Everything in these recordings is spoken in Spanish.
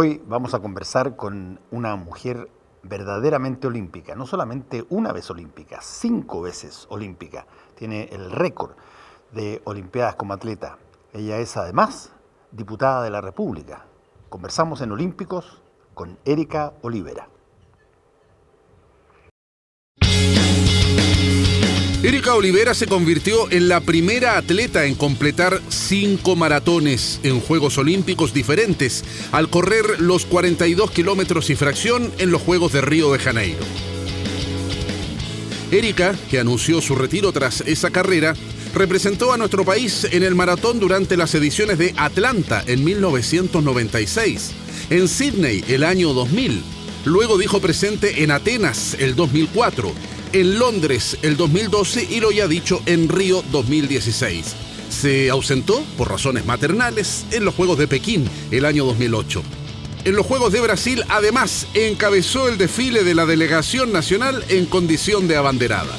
Hoy vamos a conversar con una mujer verdaderamente olímpica, no solamente una vez olímpica, 5 veces olímpica. Tiene el récord de olimpiadas como atleta. Ella es además diputada de la República. Conversamos en Olímpicos con Erika Olivera. Erika Olivera se convirtió en la primera atleta en completar 5 maratones en Juegos Olímpicos diferentes al correr los 42 kilómetros y fracción en los Juegos de Río de Janeiro. Erika, que anunció su retiro tras esa carrera, representó a nuestro país en el maratón durante las ediciones de Atlanta en 1996, en Sydney el año 2000, luego dijo presente en Atenas el 2004, en Londres el 2012 y lo ya dicho en Río 2016. Se ausentó por razones maternales en los Juegos de Pekín el año 2008. En los Juegos de Brasil, además, encabezó el desfile de la delegación nacional en condición de abanderada.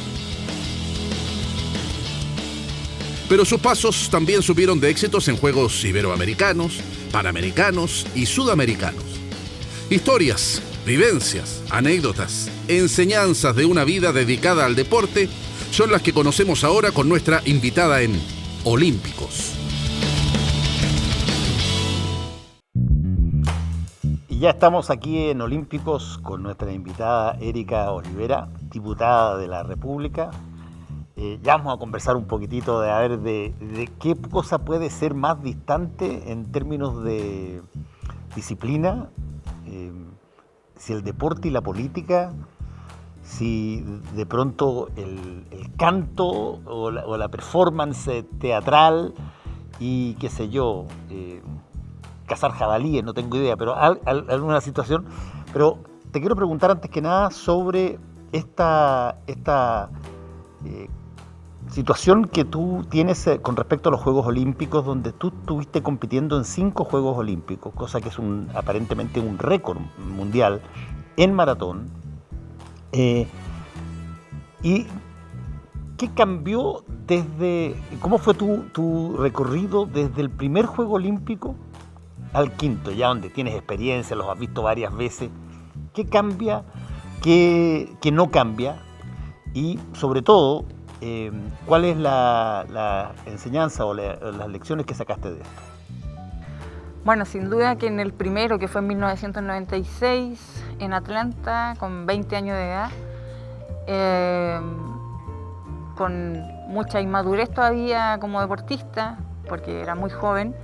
Pero sus pasos también supieron de éxitos en Juegos Iberoamericanos, Panamericanos y Sudamericanos. Historias, vivencias, anécdotas, enseñanzas de una vida dedicada al deporte son las que conocemos ahora con nuestra invitada en Olímpicos. Y ya estamos aquí en Olímpicos con nuestra invitada Erika Olivera, diputada de la República. Ya vamos a conversar un poquitito de qué cosa puede ser más distante en términos de disciplina, si el deporte y la política, si de pronto el canto o la performance teatral y qué sé yo, cazar jabalíes, no tengo idea, pero alguna situación. Pero te quiero preguntar antes que nada sobre esta situación que tú tienes con respecto a los Juegos Olímpicos, donde tú estuviste compitiendo en 5 Juegos Olímpicos, cosa que es aparentemente un récord mundial en maratón. ¿Y qué cambió cómo fue tu recorrido desde el primer Juego Olímpico al quinto, ya donde tienes experiencia, los has visto varias veces? ¿Qué cambia? ¿Qué no cambia? Y sobre todo, ¿cuál es la enseñanza o las lecciones que sacaste de esto? Bueno, sin duda que en el primero, que fue en 1996, en Atlanta, con 20 años de edad, con mucha inmadurez todavía como deportista, porque era muy joven,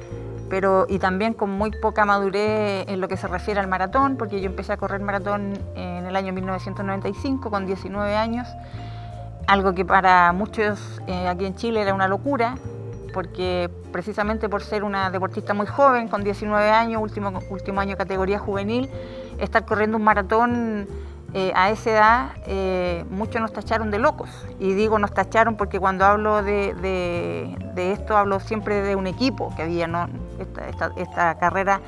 y también con muy poca madurez en lo que se refiere al maratón, porque yo empecé a correr maratón en el año 1995, con 19 años, algo que para muchos aquí en Chile era una locura, porque precisamente por ser una deportista muy joven, con 19 años, último año de categoría juvenil, estar corriendo un maratón a esa edad, muchos nos tacharon de locos. Y digo nos tacharon porque cuando hablo de esto, hablo siempre de un equipo que había, ¿no? Esta carrera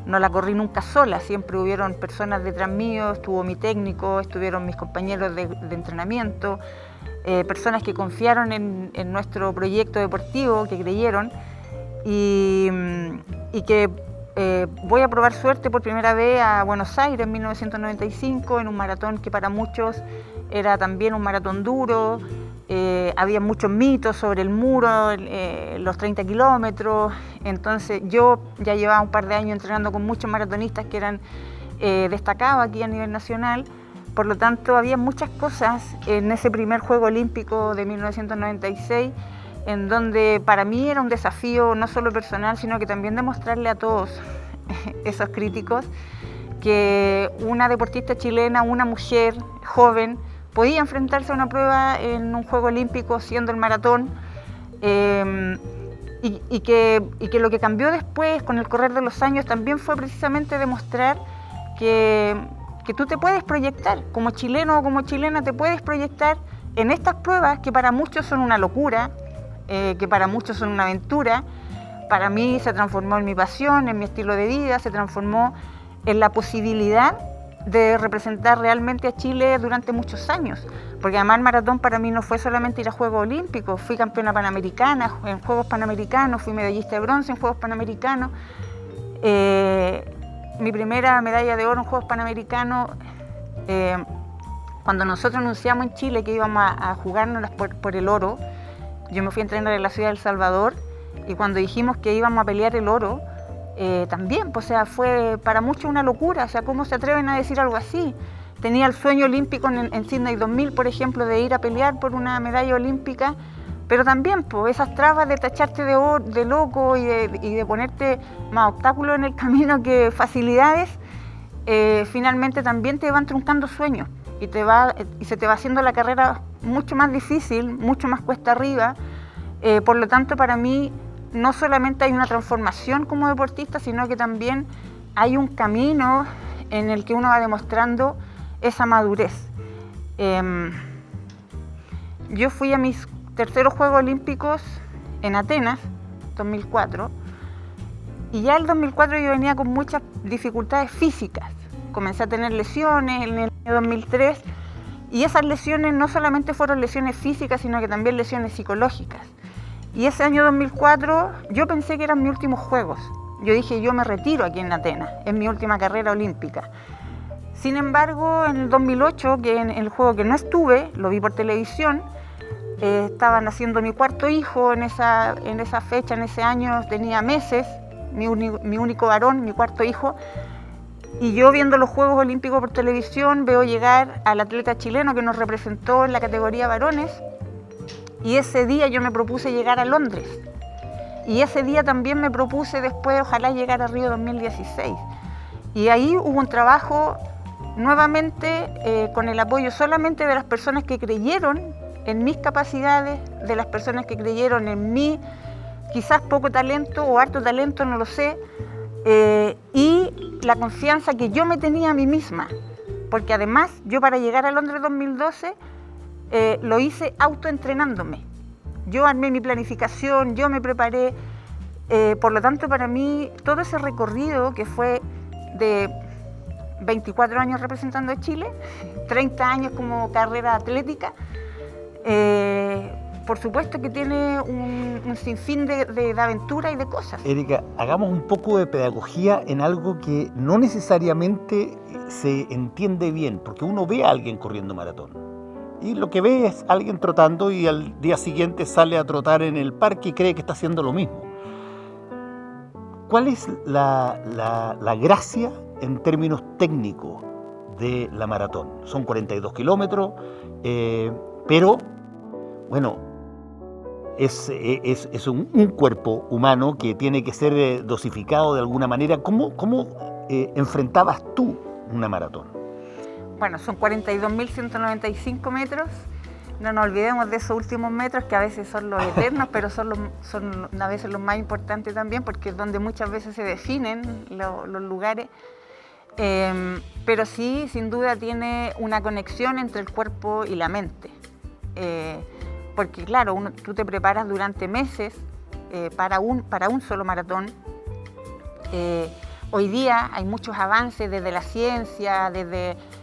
no la corrí nunca sola, siempre hubieron personas detrás mío, estuvo mi técnico, estuvieron mis compañeros de entrenamiento, personas que confiaron en nuestro proyecto deportivo, que creyeron, y que voy a probar suerte por primera vez a Buenos Aires en 1995, en un maratón que para muchos era también un maratón duro. Había muchos mitos sobre el muro, los 30 kilómetros. Entonces yo ya llevaba un par de años entrenando con muchos maratonistas que eran destacados aquí a nivel nacional. Por lo tanto, había muchas cosas en ese primer Juego Olímpico de 1996 en donde para mí era un desafío no solo personal, sino que también demostrarle a todos esos críticos que una deportista chilena, una mujer joven, podía enfrentarse a una prueba en un Juego Olímpico siendo el maratón, y que lo que cambió después con el correr de los años también fue precisamente demostrar que tú te puedes proyectar, como chileno o como chilena te puedes proyectar en estas pruebas que para muchos son una locura, que para muchos son una aventura. Para mí se transformó en mi pasión, en mi estilo de vida, se transformó en la posibilidad de representar realmente a Chile durante muchos años, porque además el maratón para mí no fue solamente ir a Juegos Olímpicos, fui campeona panamericana en Juegos Panamericanos, fui medallista de bronce en Juegos Panamericanos, mi primera medalla de oro en Juegos Panamericanos, cuando nosotros anunciamos en Chile que íbamos a jugárnoslas por el oro. Yo me fui a entrenar en la ciudad de El Salvador y cuando dijimos que íbamos a pelear el oro, también, pues, o sea, fue para muchos una locura. O sea, ¿cómo se atreven a decir algo así? Tenía el sueño olímpico en Sydney 2000, por ejemplo, de ir a pelear por una medalla olímpica, pero también, pues, esas trabas de tacharte de loco y de ponerte más obstáculos en el camino que facilidades, finalmente también te van truncando sueños y se te va haciendo la carrera mucho más difícil, mucho más cuesta arriba. Por lo tanto, para mí, no solamente hay una transformación como deportista, sino que también hay un camino en el que uno va demostrando esa madurez. Yo fui a mis terceros Juegos Olímpicos en Atenas, 2004, y ya el 2004 yo venía con muchas dificultades físicas. Comencé a tener lesiones en el año 2003, y esas lesiones no solamente fueron lesiones físicas, sino que también lesiones psicológicas. Y ese año 2004 yo pensé que eran mis últimos Juegos. Yo dije, yo me retiro aquí en Atenas, es mi última carrera olímpica. Sin embargo, en el 2008, que en el juego que no estuve, lo vi por televisión, estaba naciendo mi cuarto hijo en esa fecha, en ese año tenía meses, mi único varón, mi cuarto hijo. Y yo viendo los Juegos Olímpicos por televisión veo llegar al atleta chileno que nos representó en la categoría varones. Y ese día yo me propuse llegar a Londres. Y ese día también me propuse después, ojalá, llegar a Río 2016. Y ahí hubo un trabajo nuevamente con el apoyo solamente de las personas que creyeron en mis capacidades, de las personas que creyeron en mí, quizás poco talento o harto talento, no lo sé, y la confianza que yo me tenía a mí misma. Porque además yo para llegar a Londres 2012 lo hice autoentrenándome. Yo armé mi planificación, yo me preparé. Por lo tanto, para mí, todo ese recorrido que fue de 24 años representando a Chile, 30 años como carrera atlética, por supuesto que tiene un sinfín de aventuras y de cosas. Erika, hagamos un poco de pedagogía en algo que no necesariamente se entiende bien, porque uno ve a alguien corriendo maratón. Y lo que ve es alguien trotando y al día siguiente sale a trotar en el parque y cree que está haciendo lo mismo. ¿Cuál es la gracia en términos técnicos de la maratón? Son 42 kilómetros, pero bueno, es un cuerpo humano que tiene que ser dosificado de alguna manera. ¿Cómo enfrentabas tú una maratón? Bueno, son 42.195 metros. No nos olvidemos de esos últimos metros que a veces son los eternos, pero son a veces los más importantes también, porque es donde muchas veces se definen los lugares. Pero sí, sin duda, tiene una conexión entre el cuerpo y la mente. Porque claro, tú te preparas durante meses para un solo maratón. Hoy día hay muchos avances desde la ciencia,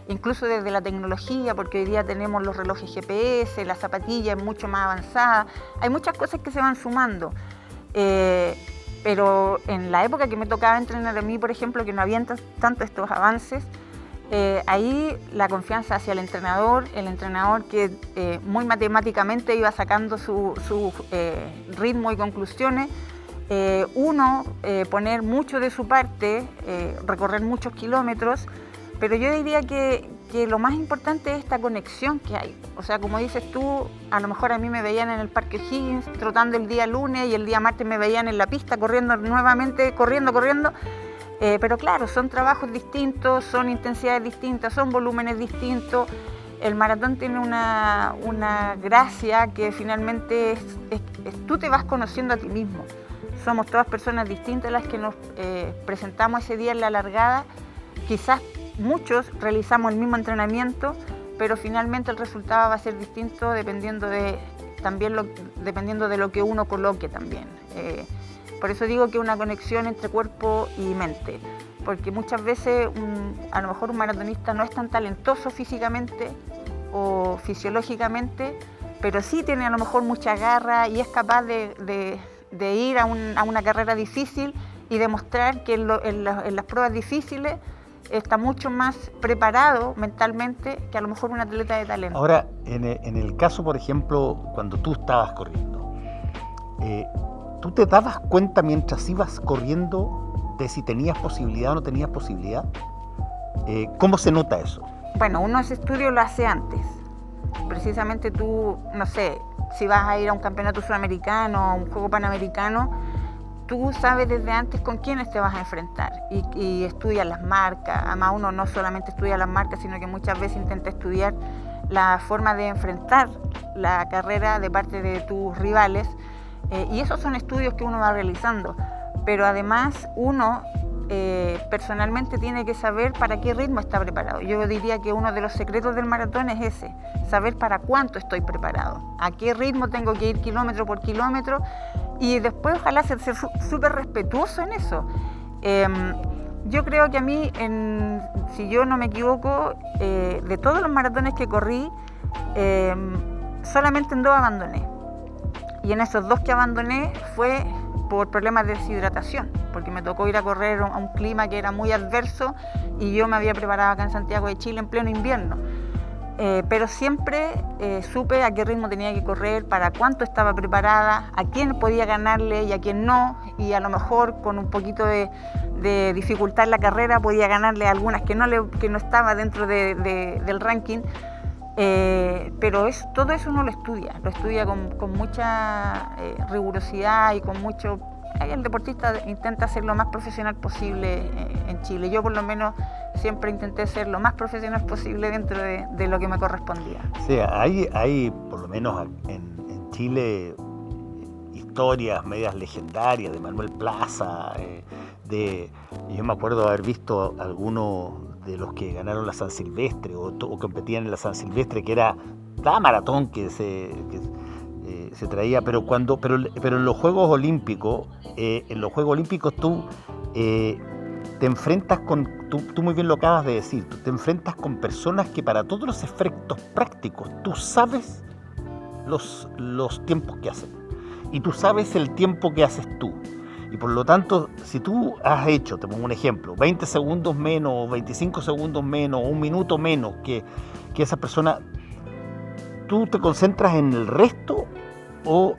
incluso desde la tecnología, porque hoy día tenemos los relojes GPS, la zapatilla es mucho más avanzada. Hay muchas cosas que se van sumando. Pero en la época que me tocaba entrenar a mí, por ejemplo, que no habían tanto estos avances, ahí la confianza hacia el entrenador que muy matemáticamente iba sacando su ritmo y conclusiones, poner mucho de su parte, recorrer muchos kilómetros, pero yo diría que lo más importante es esta conexión que hay. O sea, como dices tú, a lo mejor a mí me veían en el Parque O'Higgins trotando el día lunes y el día martes me veían en la pista corriendo nuevamente, corriendo. Pero claro, son trabajos distintos, son intensidades distintas, son volúmenes distintos. El maratón tiene una gracia que finalmente tú te vas conociendo a ti mismo. Somos todas personas distintas las que nos presentamos ese día en la largada. Quizás muchos realizamos el mismo entrenamiento, pero finalmente el resultado va a ser distinto dependiendo de lo que uno coloque también. Por eso digo que una conexión entre cuerpo y mente, porque muchas veces a lo mejor un maratonista no es tan talentoso físicamente o fisiológicamente, pero sí tiene a lo mejor mucha garra y es capaz de ir a una carrera difícil y demostrar que en las pruebas difíciles está mucho más preparado mentalmente que a lo mejor un atleta de talento. Ahora, en el caso, por ejemplo, cuando tú estabas corriendo, ¿tú te dabas cuenta mientras ibas corriendo de si tenías posibilidad o no tenías posibilidad? ¿Cómo se nota eso? Bueno, uno ese estudio lo hace antes. Precisamente tú, no sé, si vas a ir a un campeonato sudamericano, a un juego panamericano, tú sabes desde antes con quiénes te vas a enfrentar y estudias las marcas. Además, uno no solamente estudia las marcas, sino que muchas veces intenta estudiar la forma de enfrentar la carrera de parte de tus rivales. Y esos son estudios que uno va realizando. Pero además, uno personalmente tiene que saber para qué ritmo está preparado. Yo diría que uno de los secretos del maratón es ese, saber para cuánto estoy preparado, a qué ritmo tengo que ir kilómetro por kilómetro, y después ojalá ser súper respetuoso en eso. Yo creo que a mí, si yo no me equivoco, de todos los maratones que corrí, solamente en 2 abandoné. Y en esos 2 que abandoné fue por problemas de deshidratación, porque me tocó ir a correr a un clima que era muy adverso y yo me había preparado acá en Santiago de Chile en pleno invierno. Pero siempre supe a qué ritmo tenía que correr, para cuánto estaba preparada, a quién podía ganarle y a quién no, y a lo mejor con un poquito de dificultad en la carrera podía ganarle a algunas que no estaba dentro del ranking. Pero todo eso uno lo estudia con mucha rigurosidad y con mucho... El deportista intenta ser lo más profesional posible en Chile. Yo por lo menos siempre intenté ser lo más profesional posible dentro de lo que me correspondía. Sí, hay por lo menos en Chile historias medias legendarias de Manuel Plaza, yo me acuerdo haber visto algunos de los que ganaron la San Silvestre o competían en la San Silvestre, que era la maratón que se traía, pero en los Juegos Olímpicos, tú te enfrentas tú muy bien lo acabas de decir, tú te enfrentas con personas que para todos los efectos prácticos tú sabes los tiempos que hacen y tú sabes el tiempo que haces tú. Y por lo tanto, si tú has hecho, te pongo un ejemplo, 20 segundos menos, 25 segundos menos, 1 minuto menos que esa persona, ¿tú te concentras en el resto o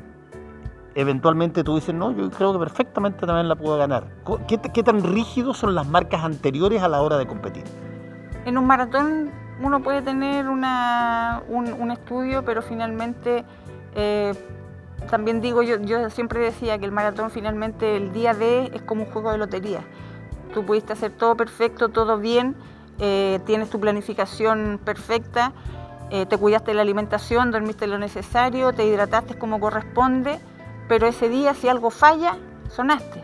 eventualmente tú dices, no, yo creo que perfectamente también la puedo ganar? ¿Qué tan rígidos son las marcas anteriores a la hora de competir? En un maratón uno puede tener un estudio, pero finalmente... también digo, yo siempre decía que el maratón finalmente el día D es como un juego de lotería. Tú pudiste hacer todo perfecto, todo bien, tienes tu planificación perfecta, te cuidaste de la alimentación, dormiste lo necesario, te hidrataste como corresponde, pero ese día si algo falla, sonaste.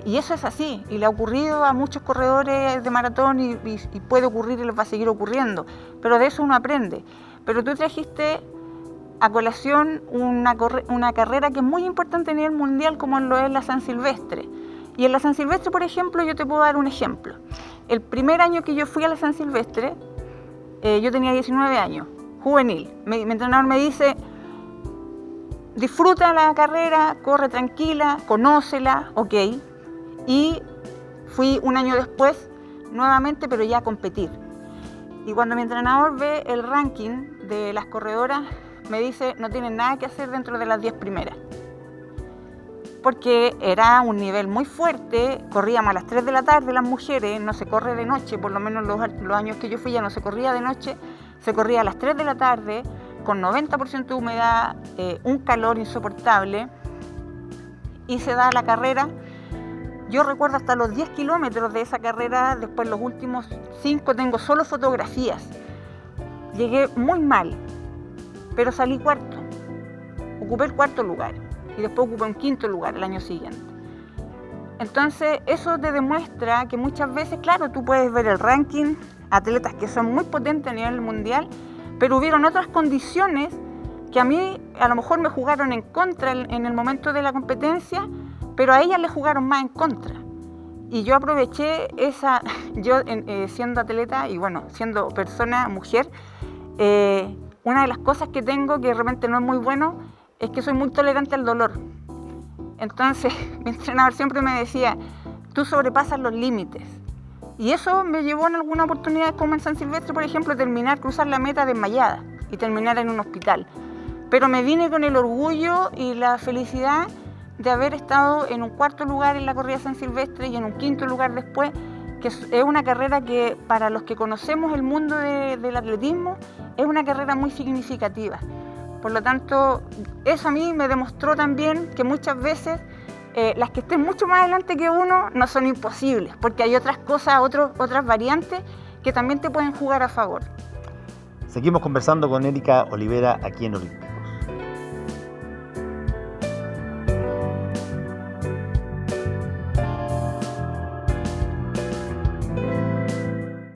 Y eso es así, y le ha ocurrido a muchos corredores de maratón y puede ocurrir y les va a seguir ocurriendo, pero de eso uno aprende. Pero tú trajiste a colación una carrera que es muy importante a nivel mundial, como lo es la San Silvestre. Y en la San Silvestre, por ejemplo, yo te puedo dar un ejemplo. El primer año que yo fui a la San Silvestre, yo tenía 19 años, juvenil. Mi entrenador me dice, disfruta la carrera, corre tranquila, conócela, ok. Y fui un año después, nuevamente, pero ya a competir. Y cuando mi entrenador ve el ranking de las corredoras, me dice, no tienen nada que hacer dentro de las 10 primeras. Porque era un nivel muy fuerte, corríamos a las 3 de la tarde las mujeres, no se corre de noche, por lo menos los años que yo fui ya no se corría de noche, se corría a las 3 de la tarde, con 90% de humedad, un calor insoportable, y se da la carrera. Yo recuerdo hasta los 10 kilómetros de esa carrera, después los últimos 5 tengo solo fotografías. Llegué muy mal, pero salí cuarto, ocupé el 4º lugar y después ocupé un 5º lugar el año siguiente. Entonces eso te demuestra que muchas veces, claro, tú puedes ver el ranking, atletas que son muy potentes a nivel mundial, pero hubieron otras condiciones que a mí a lo mejor me jugaron en contra en el momento de la competencia, pero a ellas le jugaron más en contra. Y yo aproveché siendo atleta y bueno, siendo persona, mujer, una de las cosas que tengo que de repente no es muy bueno es que soy muy tolerante al dolor. Entonces, mi entrenador siempre me decía, tú sobrepasas los límites. Y eso me llevó en alguna oportunidad, como en San Silvestre, por ejemplo, cruzar la meta desmayada y terminar en un hospital. Pero me vine con el orgullo y la felicidad de haber estado en un 4.º lugar en la corrida San Silvestre y en un 5.º lugar después, que es una carrera que para los que conocemos el mundo del atletismo es una carrera muy significativa. Por lo tanto, eso a mí me demostró también que muchas veces las que estén mucho más adelante que uno no son imposibles, porque hay otras cosas, otras variantes que también te pueden jugar a favor. Seguimos conversando con Erika Olivera aquí en Olimpia.